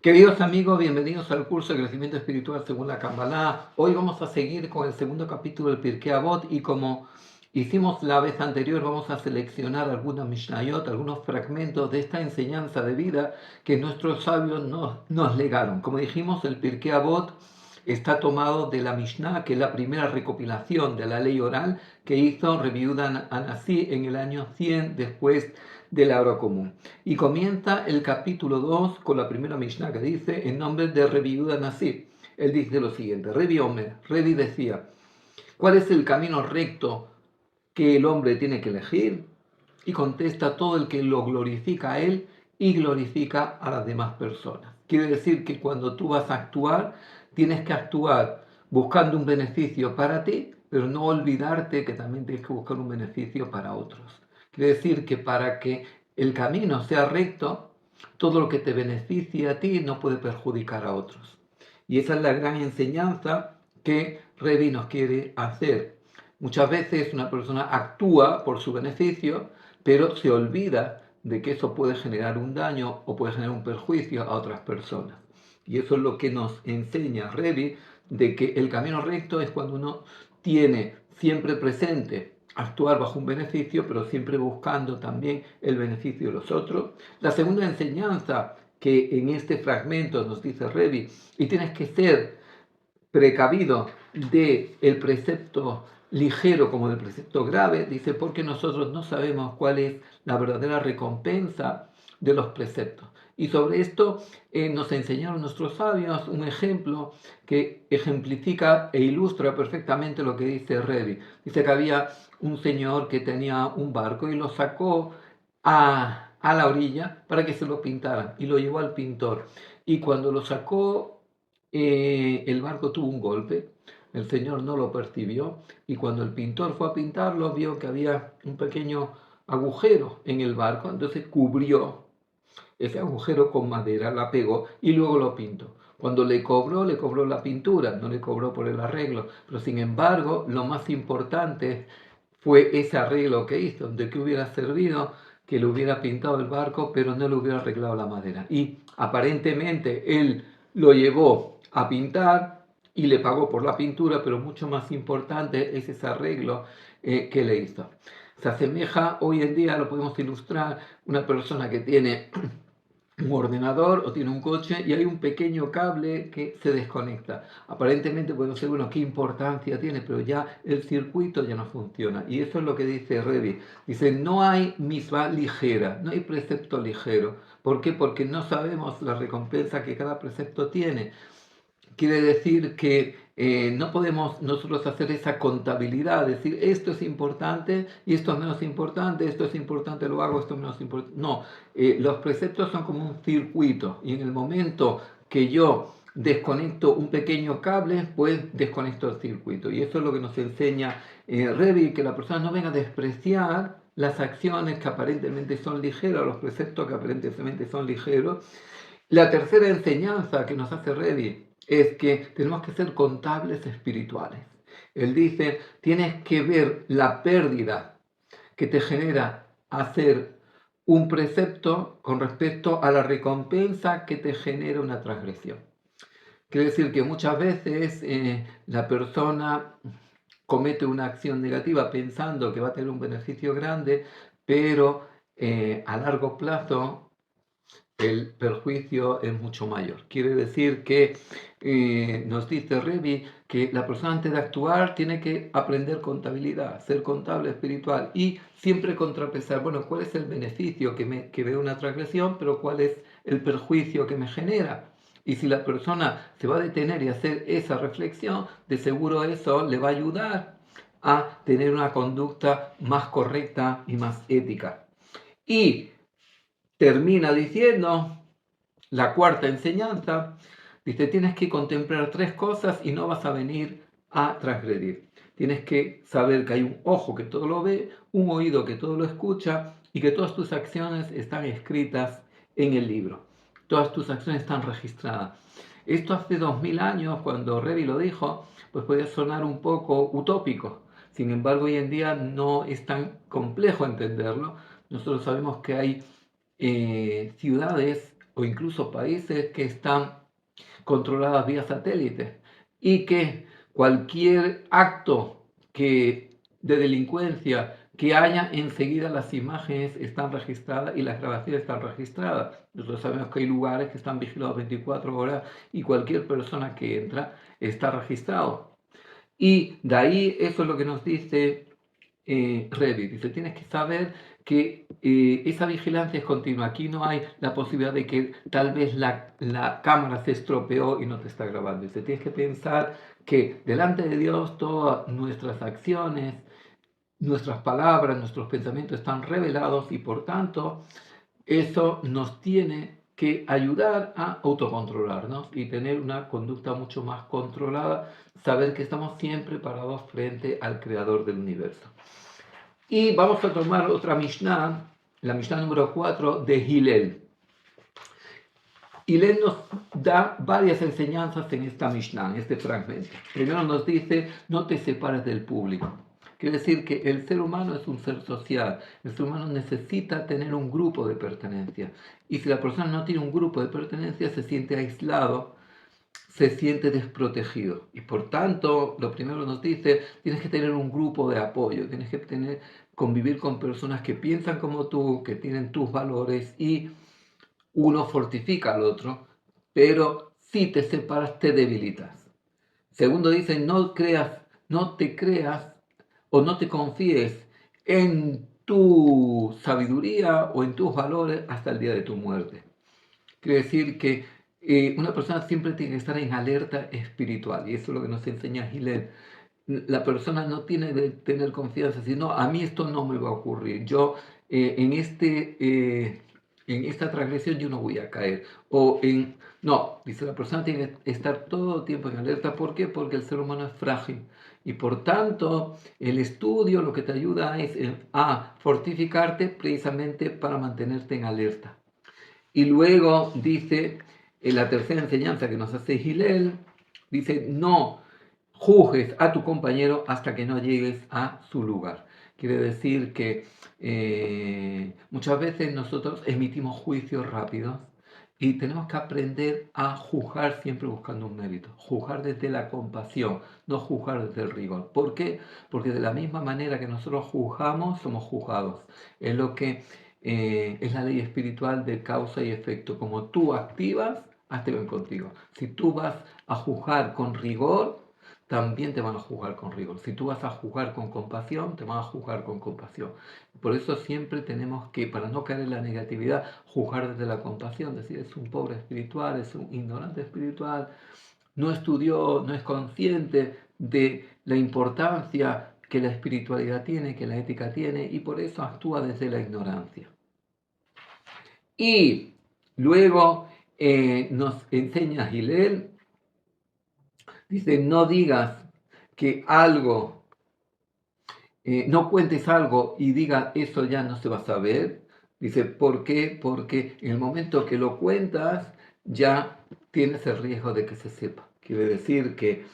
Queridos amigos, bienvenidos al curso de crecimiento espiritual según la Kabbalah. Hoy vamos a seguir con el segundo capítulo del Pirkei Avot y como hicimos la vez anterior, vamos a seleccionar algunas Mishnayot, algunos fragmentos de esta enseñanza de vida que nuestros sabios nos legaron. Como dijimos, el Pirkei Avot está tomado de la Mishnah, que es la primera recopilación de la ley oral que hizo Rabbi Yehuda Anasí en el año 100 después de la hora común. Y comienza el capítulo 2 con la primera Mishnah que dice, en nombre de Rabbi Yehuda Anasí. Él dice lo siguiente: Rabbi Omer, Rabbi decía, ¿cuál es el camino recto que el hombre tiene que elegir? Y contesta, todo el que lo glorifica a él y glorifica a las demás personas. Quiere decir que cuando tú vas a actuar, tienes que actuar buscando un beneficio para ti, pero no olvidarte que también tienes que buscar un beneficio para otros. Quiere decir que para que el camino sea recto, todo lo que te beneficie a ti no puede perjudicar a otros. Y esa es la gran enseñanza que Revi nos quiere hacer. Muchas veces una persona actúa por su beneficio, pero se olvida de que eso puede generar un daño o puede generar un perjuicio a otras personas. Y eso es lo que nos enseña Revi, de que el camino recto es cuando uno tiene siempre presente actuar bajo un beneficio, pero siempre buscando también el beneficio de los otros. La segunda enseñanza que en este fragmento nos dice Revi, y tienes que ser precavido del precepto ligero como del precepto grave, dice, porque nosotros no sabemos cuál es la verdadera recompensa de los preceptos. Y sobre esto nos enseñaron nuestros sabios un ejemplo que ejemplifica e ilustra perfectamente lo que dice Revi. Dice que había un señor que tenía un barco y lo sacó a la orilla para que se lo pintaran y lo llevó al pintor. Y cuando lo sacó, el barco tuvo un golpe, el señor no lo percibió y cuando el pintor fue a pintarlo vio que había un pequeño agujero en el barco, entonces cubrió ese agujero con madera, la pegó y luego lo pintó. Cuando le cobró la pintura, no le cobró por el arreglo, pero sin embargo lo más importante fue ese arreglo que hizo, de que hubiera servido que le hubiera pintado el barco, pero no le hubiera arreglado la madera. Y aparentemente él lo llevó a pintar y le pagó por la pintura, pero mucho más importante es ese arreglo que le hizo. Se asemeja, hoy en día lo podemos ilustrar, una persona que tiene un ordenador o tiene un coche y hay un pequeño cable que se desconecta. Aparentemente podemos decir, bueno, ¿qué importancia tiene? Pero ya el circuito ya no funciona. Y eso es lo que dice Revi. Dice, no hay misma ligera, no hay precepto ligero. ¿Por qué? Porque no sabemos la recompensa que cada precepto tiene. Quiere decir que no podemos nosotros hacer esa contabilidad, decir esto es importante y esto es menos importante, esto es importante, lo hago, esto es menos importante. No, los preceptos son como un circuito y en el momento que yo desconecto un pequeño cable, pues desconecto el circuito. Y eso es lo que nos enseña Revi, que la persona no venga a despreciar las acciones que aparentemente son ligeras, los preceptos que aparentemente son ligeros. La tercera enseñanza que nos hace Revi es que tenemos que ser contables espirituales. Él dice, tienes que ver la pérdida que te genera hacer un precepto con respecto a la recompensa que te genera una transgresión. Quiere decir que muchas veces la persona comete una acción negativa pensando que va a tener un beneficio grande, pero a largo plazo el perjuicio es mucho mayor. Quiere decir que nos dice Revi que la persona antes de actuar tiene que aprender contabilidad, ser contable espiritual y siempre contrapesar, bueno, cuál es el beneficio que veo una transgresión, pero cuál es el perjuicio que me genera. Y si la persona se va a detener y hacer esa reflexión, de seguro eso le va a ayudar a tener una conducta más correcta y más ética. Y termina diciendo la cuarta enseñanza, dice, tienes que contemplar tres cosas y no vas a venir a transgredir. Tienes que saber que hay un ojo que todo lo ve, un oído que todo lo escucha y que todas tus acciones están escritas en el libro. Todas tus acciones están registradas. Esto hace 2000 años, cuando Revi lo dijo, pues podía sonar un poco utópico. Sin embargo, hoy en día no es tan complejo entenderlo. Nosotros sabemos que hay ciudades o incluso países que están controladas vía satélite y que cualquier acto de delincuencia que haya, enseguida las imágenes están registradas y las grabaciones están registradas. Nosotros sabemos que hay lugares que están vigilados 24 horas y cualquier persona que entra está registrado. Y de ahí eso es lo que nos dice Revit. Dice, tienes que saber que esa vigilancia es continua. Aquí no hay la posibilidad de que tal vez la cámara se estropeó y no te está grabando. Dice, tienes que pensar que delante de Dios todas nuestras acciones, nuestras palabras, nuestros pensamientos están revelados y por tanto eso nos tiene que ayudar a autocontrolarnos y tener una conducta mucho más controlada, saber que estamos siempre parados frente al Creador del universo. Y vamos a tomar otra Mishnah, la Mishnah número 4 de Hillel. Hillel nos da varias enseñanzas en esta Mishnah, en este fragmento. Primero nos dice, no te separes del público. Quiere decir que el ser humano es un ser social. El ser humano necesita tener un grupo de pertenencia. Y si la persona no tiene un grupo de pertenencia, se siente aislado, se siente desprotegido. Y por tanto, lo primero nos dice, tienes que tener un grupo de apoyo, tienes que convivir con personas que piensan como tú, que tienen tus valores y uno fortifica al otro, pero si te separas te debilitas. Segundo dice, no te creas o no te confíes en tu sabiduría o en tus valores hasta el día de tu muerte. Quiere decir que una persona siempre tiene que estar en alerta espiritual y eso es lo que nos enseña Hillel. La persona no tiene que tener confianza, sino a mí esto no me va a ocurrir. Yo en esta transgresión yo no voy a caer. No, dice la persona tiene que estar todo el tiempo en alerta. ¿Por qué? Porque el ser humano es frágil. Y por tanto, el estudio lo que te ayuda es a fortificarte precisamente para mantenerte en alerta. Y luego dice, en la tercera enseñanza que nos hace Hillel, dice, no juzgues a tu compañero hasta que no llegues a su lugar. Quiere decir que muchas veces nosotros emitimos juicios rápidos y tenemos que aprender a juzgar siempre buscando un mérito, juzgar desde la compasión, no juzgar desde el rigor. ¿Por qué? Porque de la misma manera que nosotros juzgamos, somos juzgados. Es lo que es la ley espiritual de causa y efecto. Como tú activas, activan contigo. Si tú vas a juzgar con rigor, también te van a juzgar con rigor. Si tú vas a juzgar con compasión, te van a juzgar con compasión. Por eso siempre tenemos que, para no caer en la negatividad, juzgar desde la compasión. Decir, es un pobre espiritual, es un ignorante espiritual, no estudió, no es consciente de la importancia que la espiritualidad tiene, que la ética tiene, y por eso actúa desde la ignorancia. Y luego nos enseña Hillel, dice, no digas que algo, no cuentes algo y digas eso ya no se va a saber. Dice, ¿por qué? Porque en el momento que lo cuentas ya tienes el riesgo de que se sepa. Quiere decir que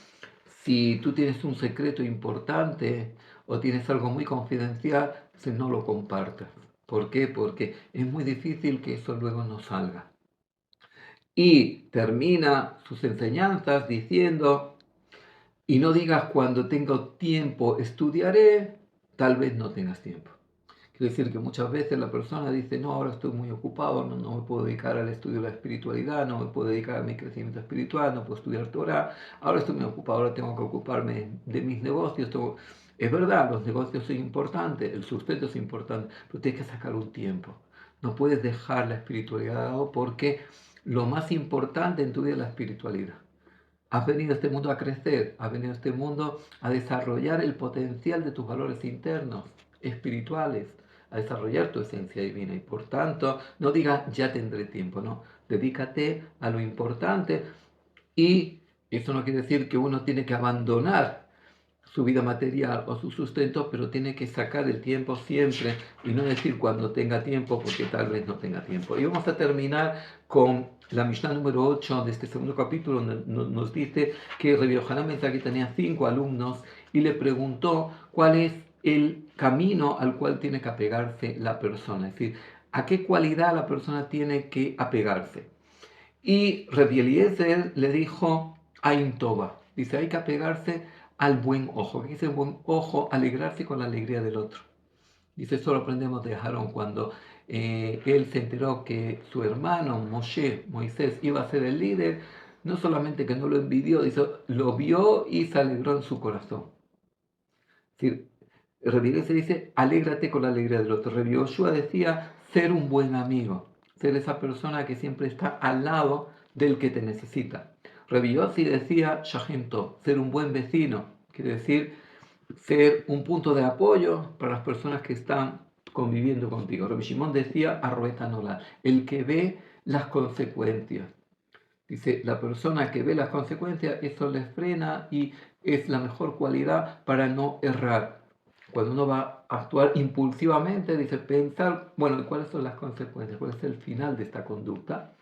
si tú tienes un secreto importante o tienes algo muy confidencial, no lo compartas. ¿Por qué? Porque es muy difícil que eso luego no salga. Y termina sus enseñanzas diciendo, y no digas cuando tengo tiempo estudiaré, tal vez no tengas tiempo. Quiere decir que muchas veces la persona dice, no, ahora estoy muy ocupado, no me puedo dedicar al estudio de la espiritualidad, no me puedo dedicar a mi crecimiento espiritual, no puedo estudiar Torah, ahora estoy muy ocupado, ahora tengo que ocuparme de mis negocios. Es verdad, los negocios son importantes, el sustento es importante, pero tienes que sacar un tiempo. No puedes dejar la espiritualidad de lado porque lo más importante en tu vida es la espiritualidad. Has venido a este mundo a crecer, has venido a este mundo a desarrollar el potencial de tus valores internos, espirituales, a desarrollar tu esencia divina. Y por tanto, no digas ya tendré tiempo, no. Dedícate a lo importante y eso no quiere decir que uno tiene que abandonar su vida material o su sustento, pero tiene que sacar el tiempo siempre y no decir cuando tenga tiempo porque tal vez no tenga tiempo. Y vamos a terminar con la Mishnah número 8 de este segundo capítulo, donde nos dice que Rabbi Yohanan Ben Zakkai tenía 5 alumnos y le preguntó cuál es el camino al cual tiene que apegarse la persona, es decir, a qué cualidad la persona tiene que apegarse. Y Rabbi Eliezer le dijo Ain Tova. Dice, hay que apegarse al buen ojo. ¿Qué dice buen ojo? Alegrarse con la alegría del otro. Dice, eso lo aprendemos de Aarón cuando él se enteró que su hermano Moshe, Moisés, iba a ser el líder. No solamente que no lo envidió, dice, lo vio y se alegró en su corazón. Es decir, Rabbi se dice, alégrate con la alegría del otro. Rabbi Yoshua decía, ser un buen amigo, ser esa persona que siempre está al lado del que te necesita. Rabbi Yossi decía, Shahento, ser un buen vecino, quiere decir, ser un punto de apoyo para las personas que están conviviendo contigo. Rabbi Shimon decía, Arruetanola, el que ve las consecuencias. Dice, la persona que ve las consecuencias, eso les frena y es la mejor cualidad para no errar. Cuando uno va a actuar impulsivamente, dice, pensar, bueno, ¿cuáles son las consecuencias? ¿Cuál es el final de esta conducta?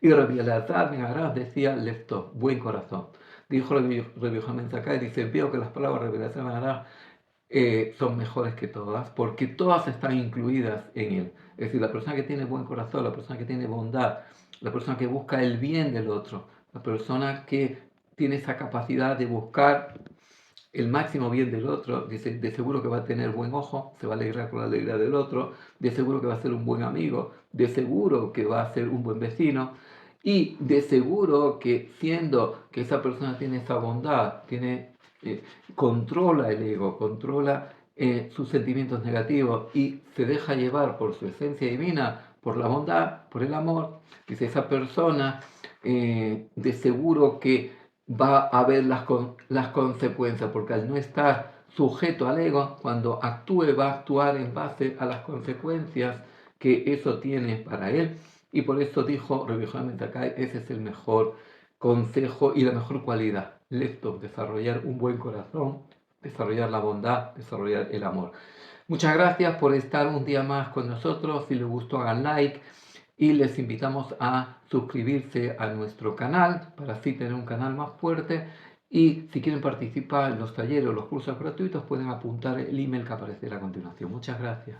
Y Rabbi Elazar ben Aras decía, Lefto, buen corazón. Dijo Rabbi Yohanan Zakkai, dice, veo que las palabras de Rabbi Elazar ben Aras son mejores que todas, porque todas están incluidas en él. Es decir, la persona que tiene buen corazón, la persona que tiene bondad, la persona que busca el bien del otro, la persona que tiene esa capacidad de buscar el máximo bien del otro, dice, de seguro que va a tener buen ojo, se va a alegrar con la alegría del otro, de seguro que va a ser un buen amigo, de seguro que va a ser un buen vecino, y de seguro que siendo que esa persona tiene esa bondad, controla el ego, controla sus sentimientos negativos y se deja llevar por su esencia divina, por la bondad, por el amor, dice esa persona, de seguro que va a ver las consecuencias, porque al no estar sujeto al ego, cuando actúe va a actuar en base a las consecuencias que eso tiene para él. Y por eso dijo Rabbi Yohanan Zakkai, ese es el mejor consejo y la mejor cualidad. Lecto, desarrollar un buen corazón, desarrollar la bondad, desarrollar el amor. Muchas gracias por estar un día más con nosotros. Si les gustó, hagan like y les invitamos a suscribirse a nuestro canal para así tener un canal más fuerte. Y si quieren participar en los talleres o los cursos gratuitos, pueden apuntar el email que aparecerá a continuación. Muchas gracias.